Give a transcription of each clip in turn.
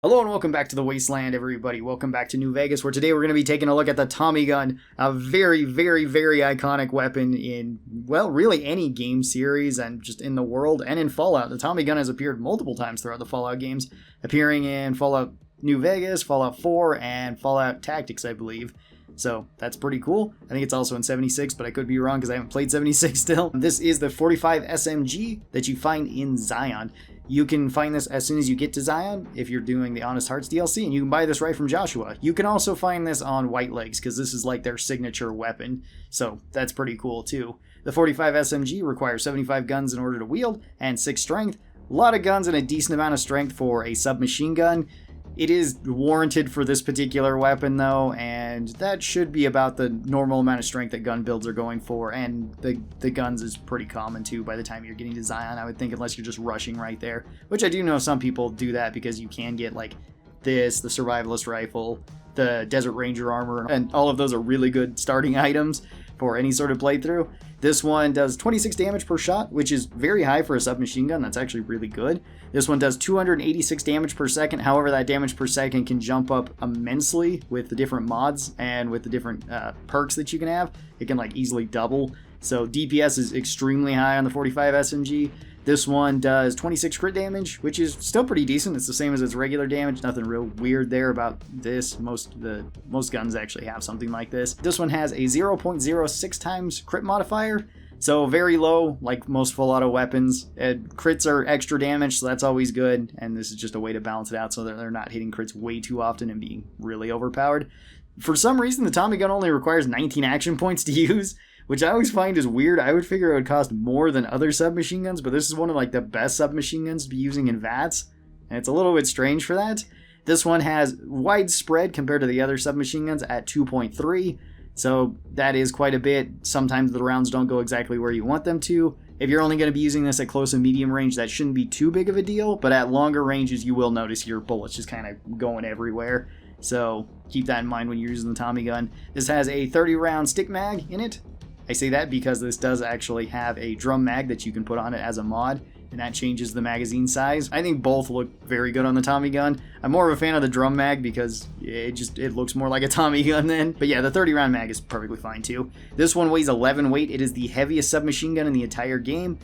Hello and welcome back to the Wasteland, everybody. Welcome back to New Vegas, where today we're going to be taking a look at the Tommy gun, a very, very, very iconic weapon in, well, really any game series and just in the world and in Fallout. The Tommy gun has appeared multiple times throughout the Fallout games, appearing in Fallout New Vegas, Fallout 4, and Fallout Tactics, I believe. So that's pretty cool. I think it's also in 76, but I could be wrong because I haven't played 76 still. This is the 45 SMG that you find in Zion. You can find this as soon as you get to Zion if you're doing the Honest Hearts DLC, and you can buy this right from Joshua. You can also find this on White Legs because this is like their signature weapon, so that's pretty cool too. The 45 SMG requires 75 guns in order to wield and 6 strength. A lot of guns and a decent amount of strength for a submachine gun. It is warranted for this particular weapon though, and that should be about the normal amount of strength that gun builds are going for, and the guns is pretty common too by the time you're getting to Zion, I would think, unless you're just rushing right there, which I do know some people do that because you can get like this, the Survivalist Rifle, the Desert Ranger Armor, and all of those are really good starting items for any sort of playthrough. This one does 26 damage per shot, which is very high for a submachine gun. That's actually really good. This one does 286 damage per second. However, that damage per second can jump up immensely with the different mods and with the different perks that you can have. It can like easily double. So DPS is extremely high on the 45 SMG. This one does 26 crit damage, which is still pretty decent. It's the same as its regular damage. Nothing real weird there about this. Most guns actually have something like this. This one has a 0.06 times crit modifier, so very low, like most full auto weapons. Crits are extra damage, so that's always good, and this is just a way to balance it out so that they're not hitting crits way too often and being really overpowered. For some reason, the Tommy gun only requires 19 action points to use, which I always find is weird. I would figure it would cost more than other submachine guns, but this is one of like the best submachine guns to be using in VATS, and it's a little bit strange for that. This one has widespread compared to the other submachine guns at 2.3, so that is quite a bit. Sometimes the rounds don't go exactly where you want them to. If you're only going to be using this at close and medium range, that shouldn't be too big of a deal, but at longer ranges you will notice your bullets just kind of going everywhere. So keep that in mind when you're using the Tommy gun. This has a 30 round stick mag in it. I say that because this does actually have a drum mag that you can put on it as a mod, and that changes the magazine size. I think both look very good on the Tommy gun. I'm more of a fan of the drum mag because it looks more like a Tommy gun then. But yeah, the 30 round mag is perfectly fine too. This one weighs 11 weight. It is the heaviest submachine gun in the entire game,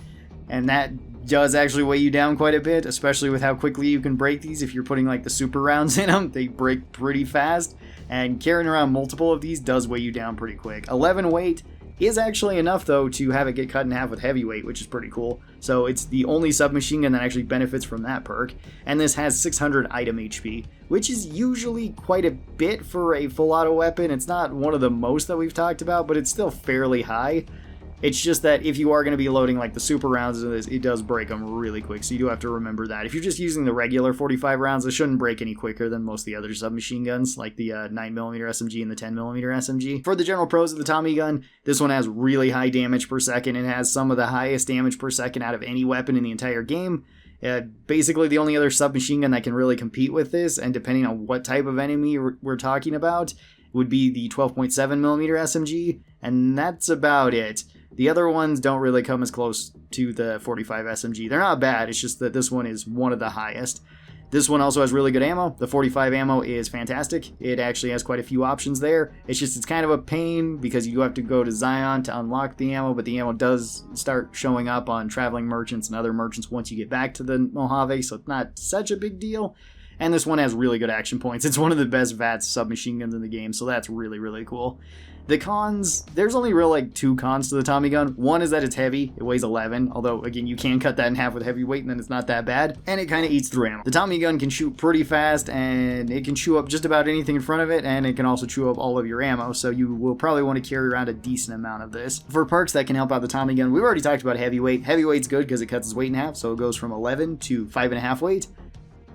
and that does actually weigh you down quite a bit, especially with how quickly you can break these. If you're putting like the super rounds in them, they break pretty fast, and carrying around multiple of these does weigh you down pretty quick. 11 weight is actually enough though to have it get cut in half with heavyweight, which is pretty cool. So it's the only submachine gun that actually benefits from that perk, and this has 600 item HP, which is usually quite a bit for a full auto weapon. It's not one of the most that we've talked about, but it's still fairly high. It's just that if you are going to be loading like the super rounds of this, it does break them really quick, so you do have to remember that. If you're just using the regular 45 rounds, it shouldn't break any quicker than most of the other submachine guns, like the 9mm SMG and the 10mm SMG. For the general pros of the Tommy gun, this one has really high damage per second. It has some of the highest damage per second out of any weapon in the entire game. Basically the only other submachine gun that can really compete with this, and depending on what type of enemy we're talking about, would be the 12.7mm SMG, and that's about it. The other ones don't really come as close to the 45 SMG. They're not bad, it's just that this one is one of the highest. This one also has really good ammo. The 45 ammo is fantastic. It actually has quite a few options there. It's kind of a pain because you have to go to Zion to unlock the ammo, but the ammo does start showing up on traveling merchants and other merchants once you get back to the Mojave, so it's not such a big deal. And this one has really good action points. It's one of the best VATS submachine guns in the game, so that's really, really cool. The cons, there's only real like 2 cons to the Tommy gun. One is that it's heavy. It weighs 11, although again you can cut that in half with heavy weight and then it's not that bad. And it kind of eats through ammo. The Tommy gun can shoot pretty fast, and it can chew up just about anything in front of it, and it can also chew up all of your ammo, so you will probably want to carry around a decent amount of this. For perks that can help out the Tommy gun, we've already talked about heavyweight. Heavyweight's good because it cuts its weight in half, so it goes from 11 to 5.5 weight.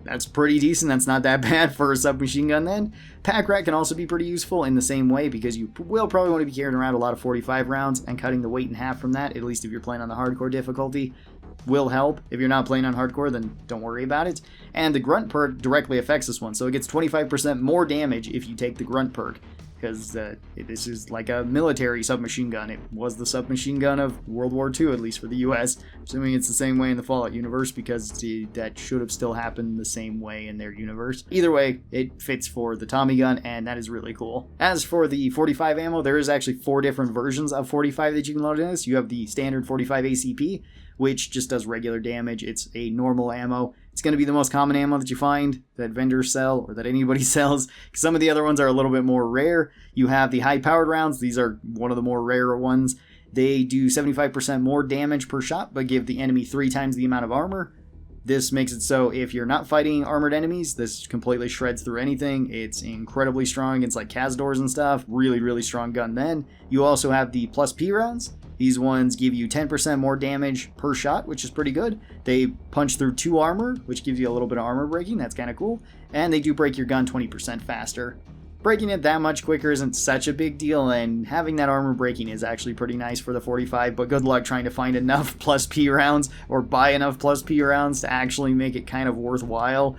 That's pretty decent. That's not that bad for a submachine gun then. Pack rat can also be pretty useful in the same way because you will probably want to be carrying around a lot of 45 rounds, and cutting the weight in half from that, at least if you're playing on the hardcore difficulty, will help. If you're not playing on hardcore, then don't worry about it. And the grunt perk directly affects this one, so it gets 25% more damage if you take the grunt perk. because this is like a military submachine gun. It was the submachine gun of World War II, at least for the US. Assuming it's the same way in the Fallout universe, because that should have still happened the same way in their universe. Either way, it fits for the Tommy gun, and that is really cool. As for the 45 ammo, there is actually 4 different versions of 45 that you can load in this. You have the standard 45 ACP, which just does regular damage. It's a normal ammo. It's going to be the most common ammo that you find that vendors sell or that anybody sells. Some of the other ones are a little bit more rare. You have the high-powered rounds. These are one of the more rarer ones. They do 75% more damage per shot, but give the enemy 3 times the amount of armor. This makes it so if you're not fighting armored enemies, this completely shreds through anything. It's incredibly strong against like Cazadors and stuff. Really, really strong gun then. You also have the plus P rounds. These ones give you 10% more damage per shot, which is pretty good. They punch through 2 armor, which gives you a little bit of armor breaking. That's kind of cool. And they do break your gun 20% faster. Breaking it that much quicker isn't such a big deal, and having that armor breaking is actually pretty nice for the 45, but good luck trying to find enough plus P rounds or buy enough plus P rounds to actually make it kind of worthwhile.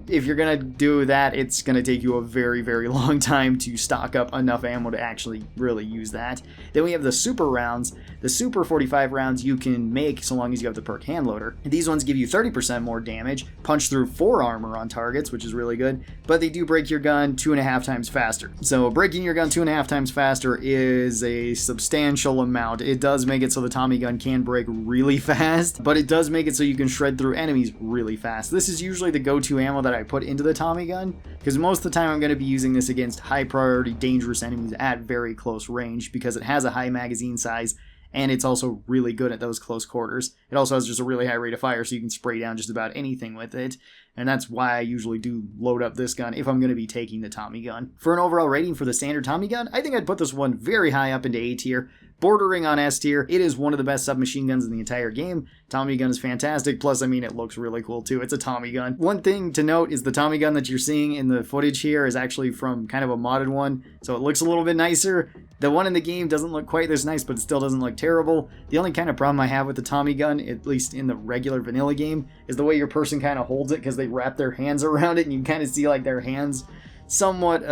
If you're going to do that, it's going to take you a very, very long time to stock up enough ammo to actually really use that. Then we have the super rounds. The super 45 rounds you can make so long as you have the perk hand loader. These ones give you 30% more damage, punch through 4 armor on targets, which is really good, but they do break your gun 2.5 times faster. So breaking your gun 2.5 times faster is a substantial amount. It does make it so the Tommy gun can break really fast, but it does make it so you can shred through enemies really fast. This is usually the go-to ammo that I put into the Tommy gun, because most of the time I'm going to be using this against high priority dangerous enemies at very close range, because it has a high magazine size and it's also really good at those close quarters. It also has just a really high rate of fire, so you can spray down just about anything with it, and that's why I usually do load up this gun if I'm going to be taking the Tommy gun. For an overall rating for the standard Tommy gun, I think I'd put this one very high up into A tier, bordering on S tier. It is one of the best submachine guns in the entire game. Tommy gun is fantastic, plus I mean it looks really cool too. It's a Tommy gun. One thing to note is the Tommy gun that you're seeing in the footage here is actually from kind of a modded one, so it looks a little bit nicer. The one in the game doesn't look quite this nice, but it still doesn't look terrible. The only kind of problem I have with the Tommy gun, at least in the regular vanilla game, is the way your person kind of holds it, because they wrap their hands around it and you kind of see like their hands somewhat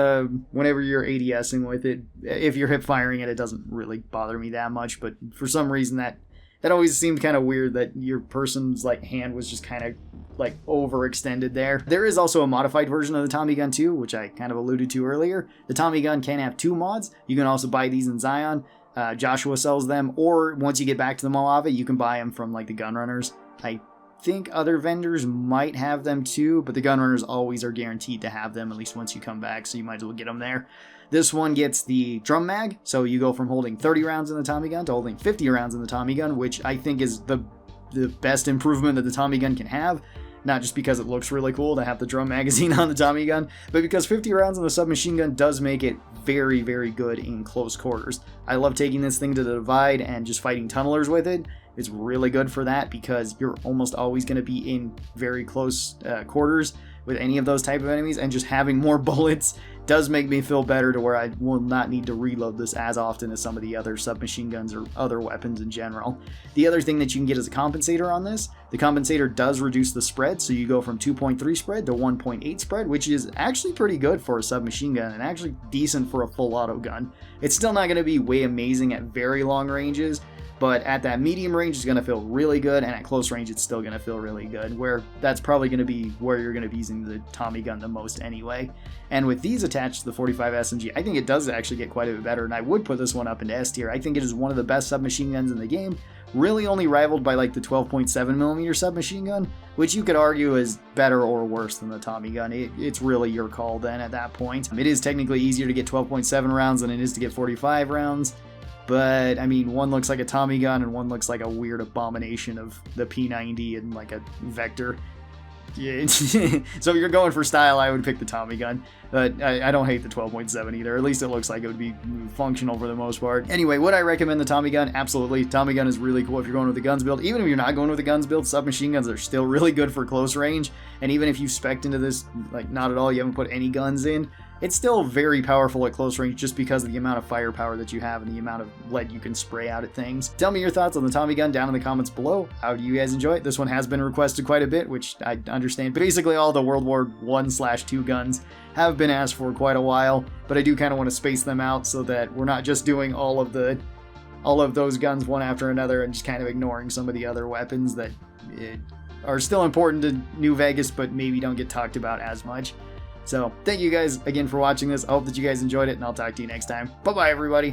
whenever you're ADSing with it. If you're hip firing it, it doesn't really bother me that much, but for some reason that always seemed kind of weird that your person's like hand was just kind of like overextended there. There is also a modified version of the Tommy gun too, which I kind of alluded to earlier. The Tommy gun can have 2 mods. You can also buy these in Zion. Joshua sells them, or once you get back to the Mojave, you can buy them from like the Gunrunners. I think other vendors might have them too, but the Gunrunners always are guaranteed to have them at least once you come back, so you might as well get them there. This one gets the drum mag, so you go from holding 30 rounds in the Tommy gun to holding 50 rounds in the Tommy gun, which I think is the best improvement that the Tommy gun can have. Not just because it looks really cool to have the drum magazine on the Tommy gun, but because 50 rounds on the submachine gun does make it very, very good in close quarters. I love taking this thing to the divide and just fighting tunnelers with it. It's really good for that because you're almost always going to be in very close quarters with any of those type of enemies, and just having more bullets does make me feel better to where I will not need to reload this as often as some of the other submachine guns or other weapons in general. The other thing that you can get as a compensator on this, the compensator does reduce the spread, so you go from 2.3 spread to 1.8 spread, which is actually pretty good for a submachine gun and actually decent for a full auto gun. It's still not going to be way amazing at very long ranges, but at that medium range it's going to feel really good, and at close range it's still going to feel really good, where that's probably going to be where you're going to be using the Tommy gun the most anyway. And with these attached to the 45 SMG, I think it does actually get quite a bit better, and I would put this one up into S tier. I think it is one of the best submachine guns in the game, really only rivaled by like the 12.7mm submachine gun, which you could argue is better or worse than the Tommy gun. It's really your call then at that point. It is technically easier to get 12.7 rounds than it is to get 45 rounds, but I mean, one looks like a Tommy gun and one looks like a weird abomination of the P90 and like a Vector. Yeah. So if you're going for style, I would pick the Tommy gun, but I don't hate the 12.7 either. At least it looks like it would be functional for the most part. Anyway, would I recommend the Tommy gun? Absolutely. Tommy gun is really cool if you're going with the guns build. Even if you're not going with the guns build, submachine guns are still really good for close range, and even if you spec'd into this like not at all, you haven't put any guns in, it's still very powerful at close range just because of the amount of firepower that you have and the amount of lead you can spray out at things. Tell me your thoughts on the Tommy gun down in the comments below. How do you guys enjoy it? This one has been requested quite a bit, which I understand. Basically all the World War I/II guns have been asked for quite a while, but I do kind of want to space them out so that we're not just doing all of those guns one after another and just kind of ignoring some of the other weapons that are still important to New Vegas but maybe don't get talked about as much. So thank you guys again for watching this. I hope that you guys enjoyed it, and I'll talk to you next time. Bye bye everybody.